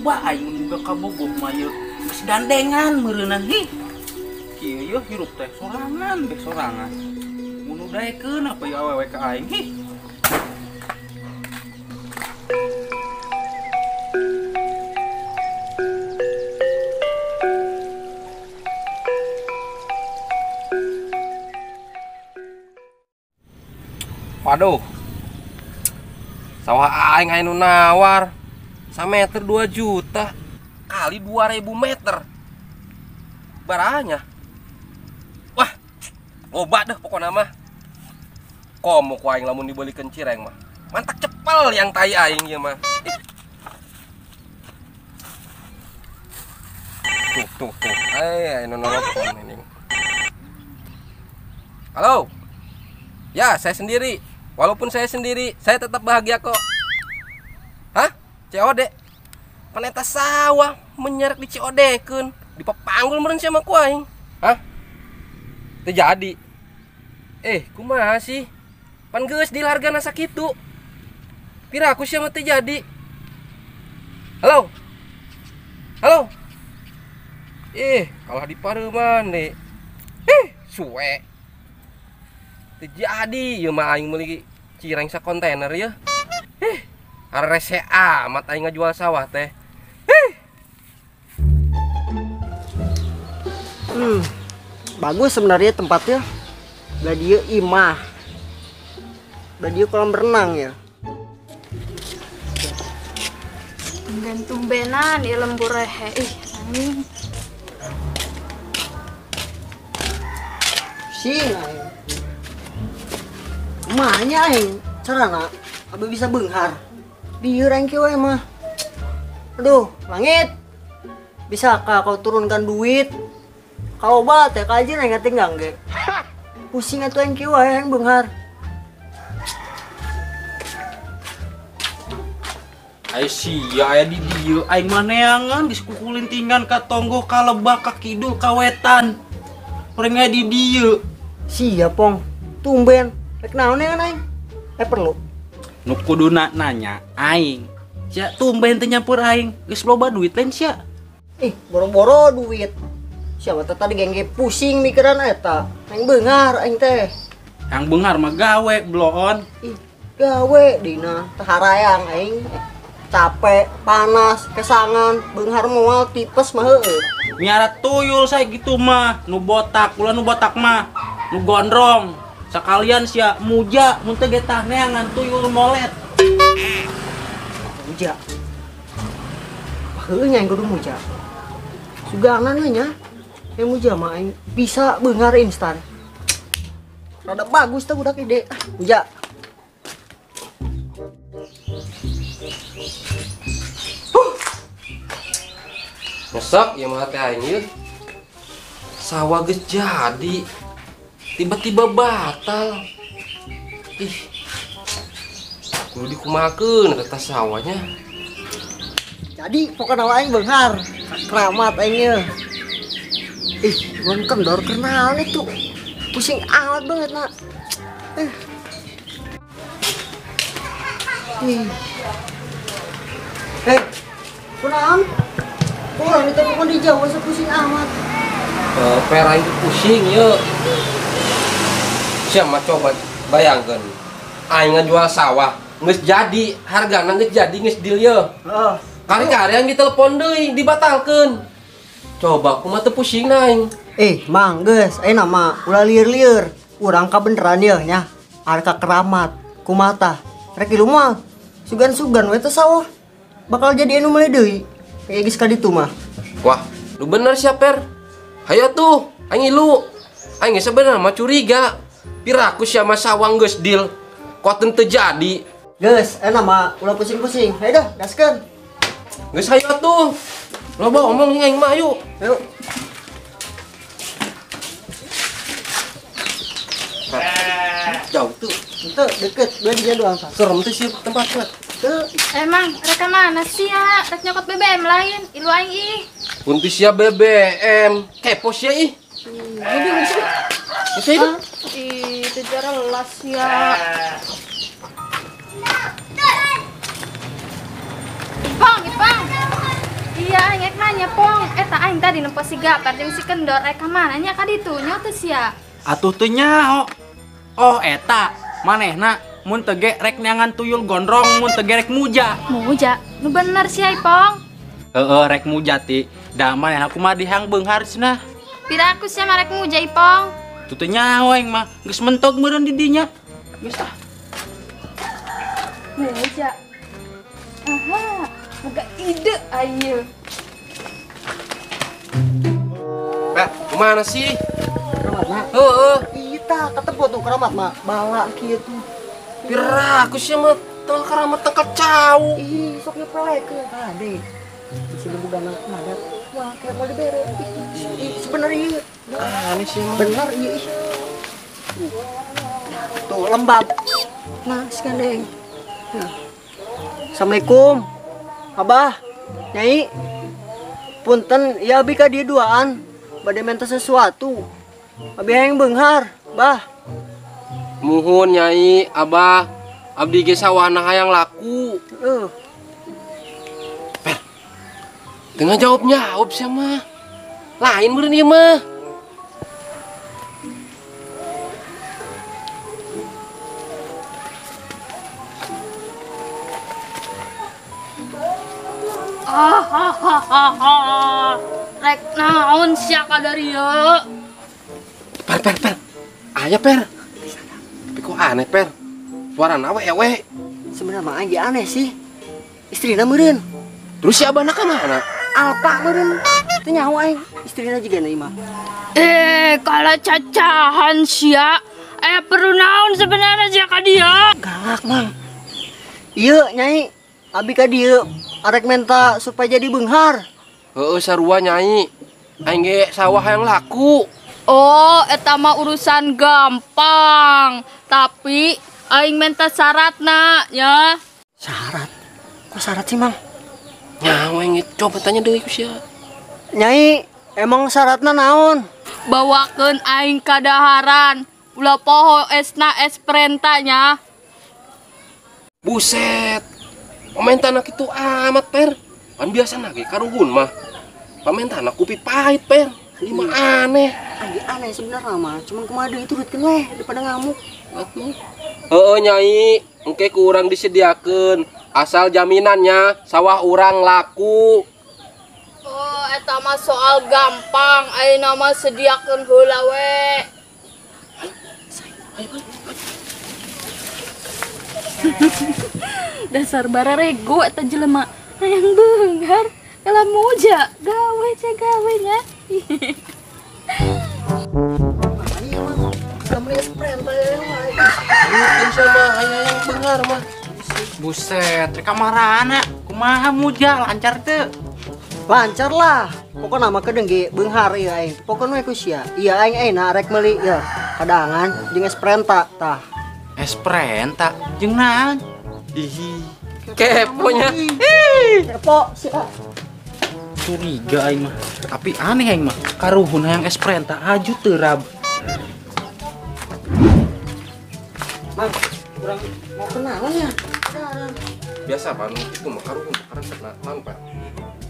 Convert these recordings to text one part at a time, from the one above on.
loba aing juga kabogoh mah yeuh. Geus dandengan meureunna hi. Kieu yeuh hirup teh sorangan bek sorangan. Mun daekeun apa ya awewe ka aing hi. Waduh, sawah aing anu nawar sameter 2 juta kali 2000 meter baranya. Wah, loba dah pokoknya mah. Komo ku aing lamun dibelikeun cireng mah mantak cepel yang tai aing ieu mah. Tuh. Anu nelpon ini. Halo. Ya, saya sendiri. Walaupun saya sendiri, saya tetap bahagia kok. Hah? COD? Paneta sawah menyerak di COD kun. Dipapanggul meureun sama ku aing. Hah? Teu jadi. Kumaha sih? Pan geus di hargana sakitu. Pira aku sia mah teu jadi. Halo? Halo? Kalah di pareuman deh. Suwe. Jadi ya mah aing meuli cireng sa kontainer ya. Rese amat aing ngajual sawah teh. Bagus sebenarnya tempatnya. Da dieu imah. Da dieu kolam renang ya. Tumben-tumbenan ieu lembur rehe. Anjing. Sing aing. Mahnya aing carana abis bisa beunghar. Dieu aing kieu we mah. Aduh, langit. Bisakah kau turunkan duit? Kalau bat ya kajian aing tinggal ge. Pusing atuh aing kieu we aing beunghar. Ai sia aya di dieu aing mah neangan diskukulintingan ka tonggo ka lebak ka kidul ka wetan. Urang aya di dieu. Sia pong. Tumben. Rek naon ya aing? Perlu. Nu kuduna nanya aing. Sia tumben teu nyampur aing. Geus loba duit lain sia. Boro-boro duit. Siapa tadi gengge pusing mikiran eta. Aing beunghar aing teh. Yang beunghar mah gawe bloon. Gawe dina teu harayang aing. Capek, panas, kesangan, beunghar moal tipes mah heueuh. Miara tuyul saya gitu mah. Nu botak, ulah nu botak mah nu gondrong. Sekalian sia muja mun teu getah neangan tuyul molet. Muja. Heueuh nya aing kudu muja. Sugana nya yang muja mah aing bisa beunghar instan. Rada bagus teh budak ide. Muja. Nyesek ya mah teh aing ieu. Sawah geus jadi. Tiba-tiba batal. Kudu dikumakeun eta sawahnya. Jadi pokoknya aing beunghar. Keramat aing ieu. Bukan kendor kenalan itu. Pusing amat banget nak. Kunaon? Kurang ditelepon di Jawa sepusing amat. Pera itu pusing ya. Siapa coba bayangkan aing ngajual sawah geus jadi hargana geus jadi geus deal ya. Kari-kari yang ditelepon deui dibatalkeun. Coba kumaha teu pusing aing. Mang geus ayeuna mah ulah lieur-lieur. Urang kabeneran ya nya. Harga keramat kumaha tah? Rek ilu mah sugan-sugan we teh sawah. Bakal jadi anu meuli deui. Kayak geus ka ditu mah. Wah, lu bener sia Per. Hayo tuh, aing ilu. Aing sebenarnya mah curiga. Piraku sia mah sawang geus deal. Kok teu jadi. Geus, mah ulah pusing-pusing. Hayo dah, gaskeun. Geus hayo tuh. Loba omong aing mah ayo. Ayo. Jauh tuh. Itu deket, dia doang. Serem tuh sih tempatnya. Tuh. Emang reka mana sih ya? Rek nyokot BBM lain. Ilu aing ih. Punti sia BBM. Kepo sia ih. Jadi bisa. Bisa itu? Itu jelas ya. Ipang. Sia aing nanya pong, eta aing tadi nempo si Gapar jeung si Kendor ka mana nya ka ditu nya teh sia. Atuh teu nyaho. Oh eta, manehna mun teu ge rek nyangan tuyul gondrong mun teu ge rek muja. Muja, nu bener sia Ipong. Heeh, rek muja ti. Da manehna kumaha dihang beunghar cenah. Piraku sia marek muja Ipong. Tuh teu nyaho aing mah, geus mentok meureun di dinya. Geus ah. Muja. Aha, boga ide ayeuna. Per, kemana sih? Keramat mah. Heeh. Iya tah, ketemu tuh keramat mah. Bala kitu. Pira aku sih mah teu karamat teu kacau. Ih, sok nyepelekeun tadi. Di sini bukan ngadat. Wah, kayak mau dibere. Ih, sebenarnya iya. Aneh sih mah. Bener iya. Ih. Tuh lembab. Nah, sekandeng. Nah. Assalamualaikum. Abah, Nyai. Punten, ya abi ka dieu duaan. Bade minta sesuatu. Abi hayang beunghar, Bah. Muhun Nyai, Abah. Abdi ge sawana hayang laku. Tengah jawab sih mah. Lain meureun ieu mah. Rek naon sia ka dari ieu? Per. Aya per. Tapi kok aneh per. Suarana ewe. Sebenarnya mah aja aneh sih. Istrina meureun. Terus si abahna ka mana? Alpa meureun. Teu nyaho aing. Istrina juga na imah. Kalau cacahan sia, perlu naon sebenarnya sia ka dia? Galak, Mang. Iya, Nyai. Abi ka dieu arek menta supaya jadi beunghar. Heeh sarua Nyai. Aing ge sawah hayang laku. Oh, eta mah urusan gampang. Tapi aing minta syaratna ya. Syarat? Kok syarat sih, Mang? Nyawa yang coba tanya deui ku sia. Nyai, emang syaratna naon? Bawakeun aing ka daharan. Ulah poho esna es perentanya. Buset. Pamentana kitu amat per. Kan biasana ge karuhun mah. Pamentana kupi pahit per. Ini mah aneh. Aneh sebenarnya mah. Cuman kumaha deui turutkeun we daripada ngamuk. Heeh Nyai, engke ku urang disediakeun. Asal jaminannya sawah urang laku. Oh, eta mah soal gampang. Ayeuna mah sediakeun heula we. Dasar bararego eta jelema hayang beunghar kala muja gawe nya. Iya, Mang. Kamu lihat perintah Mungkin sama aya yang beunghar mah. Buset, rek kamarana. Kumaha muja lancar teu? lancar lah. Pokoknya nama kedeng ge beunghar ieu aing. Pokona we ku sia. Iya aing ayeuna rek meuli ya kadangan jeung es prenta tah. Es prenta jeung naon? Ih, keponya. Kepo sia. Curiga aing mah. Tapi aneh aing mah. Karuhun hayang es prenta aju teu rab. Mang, kurang mau kenalan ya? Biasa pan itu mah karuhun karena kena mang Pak.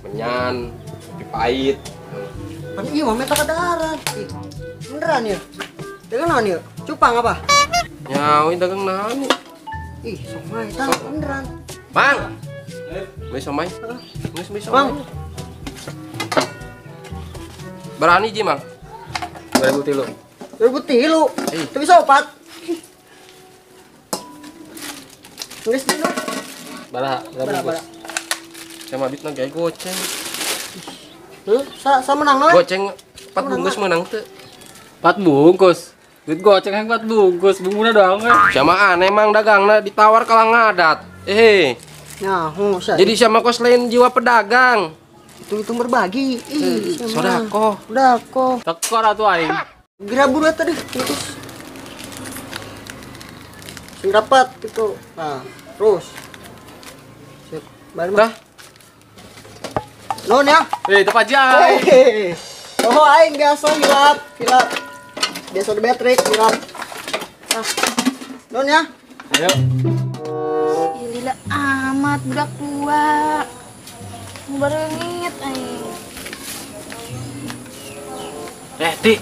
Menyan, kopi pahit. Kan iya mah meta kadaharan. Ih, beneran ya? Dengan naon ya? Cupang apa? Nyawi dagang naon. Ih, somai tah beneran. Mang. Beli somai. Geus beli somai. Mang. Berani ji, Mang. 2003. 2003. Teu bisa opat. Geus dulu. Baraha, Bara. Sama bitna gawe goceng. Sa menang we. Goceng 4 bungkus menang teu. 4 bungkus. Duit goceng yang 4 bungkus, bungkusnya doang we. Sama aneh Mang dagangna ditawar kalang ngadat. Nyaho sia. Jadi sama kos lain jiwa pedagang. Hitung berbagi. Ih, Sodako. Sodako. Tekor atuh aing. Gira buru tadi terus. Sing dapat itu. Nah, terus. Sip. Baru Dah. non ya. Itu pajai. Oh, aing biasa hilap. Biasa di baterai hilap. Nah. Non ya. Ayo. Lila amat budak tua. Barengit aing. Ti,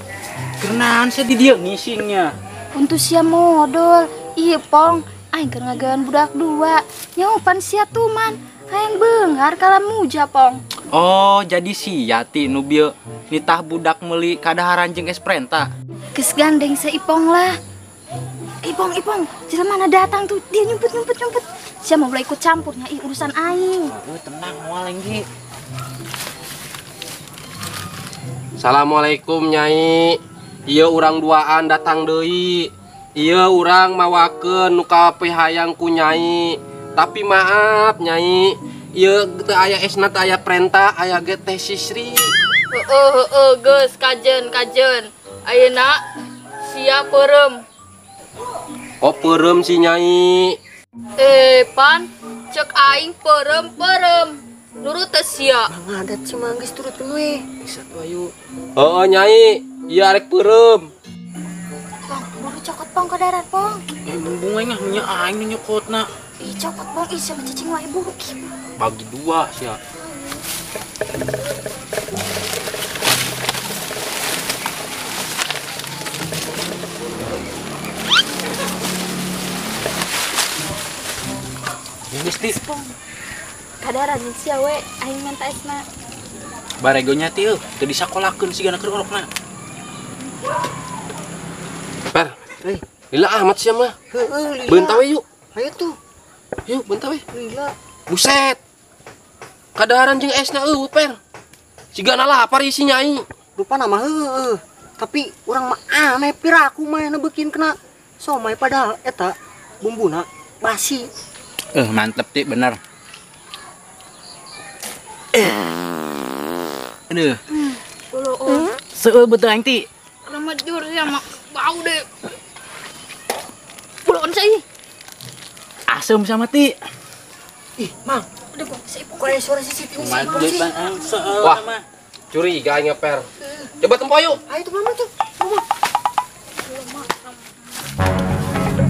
kenaan saya di dia ngisingnya. Untuk sia modal. Iya, Pong. Aing keur ngagawean budak dua. Nyaupan sia tuman. Hayang beunghar kala muja, Pong. Oh, jadi si Yati nu bieu nitah budak meuli kadaharan jeung esprenta. Geus gandeng sa Ipong lah. Ipong, jelema mana datang tuh. Dia nyumput. Sia mau mulai ikut campurnya urusan aing. Tenang moal engge. Assalamualaikum Nyai. Ieu urang duaan datang deui. Ieu urang mawakeun nu kape hayang ku Nyai. Tapi maaf Nyai, ieu teu aya esna teu aya perintah, aya ge teh sisri. Geus kajen. Ayeuna sia peureum. Oh peureum si Nyai. Pan, cek aing peureum. Nurut teh sia. Mang adat si manggis turutkeun we. Bisa tuh ayo. Heeh Nyai, ieu arek peureum. Pong, baru cokot Pong ke darat, Pong. Bunga ngah nya aing nu nyokotna. Ih, cokot Pong, ih sama cacing wae bukit. Bagi dua sia. Ini mesti Pong. Kadaran sia we aing minta esna. baregonya ti teu disakolakeun sigana keur orokna. Per, Hei, lila amat sia mah. heeh, Beuntawe yuk. Ayo tuh. Yuk beuntawe. Lila. Buset. Kadaharan jeung esna eueuh Per. Sigana lapar isi Nyai. Rupana mah heeh. Tapi urang mah aneh piraku mah neubekin kena somai padahal eta bumbuna basi. Mantep ti bener. Aduh. Seueuh betul aing ti. Lama jur ya mak bau deh. Pulon saya. Asem sama ti. Ih, Mang, Udah Pong, saya Pong. kok ada suara CCTV sih? Mantep bang seueuh Wah. mah. Curiga aing Per. Coba tempo yuk. Ayo tuh Mama tuh. Mama.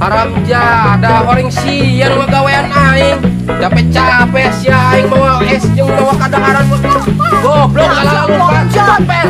Haramja, ada orang sian ngagawean aing. Capek-capek si aing bawa es jeung bawa kadaharan. Goblok ala lu Per.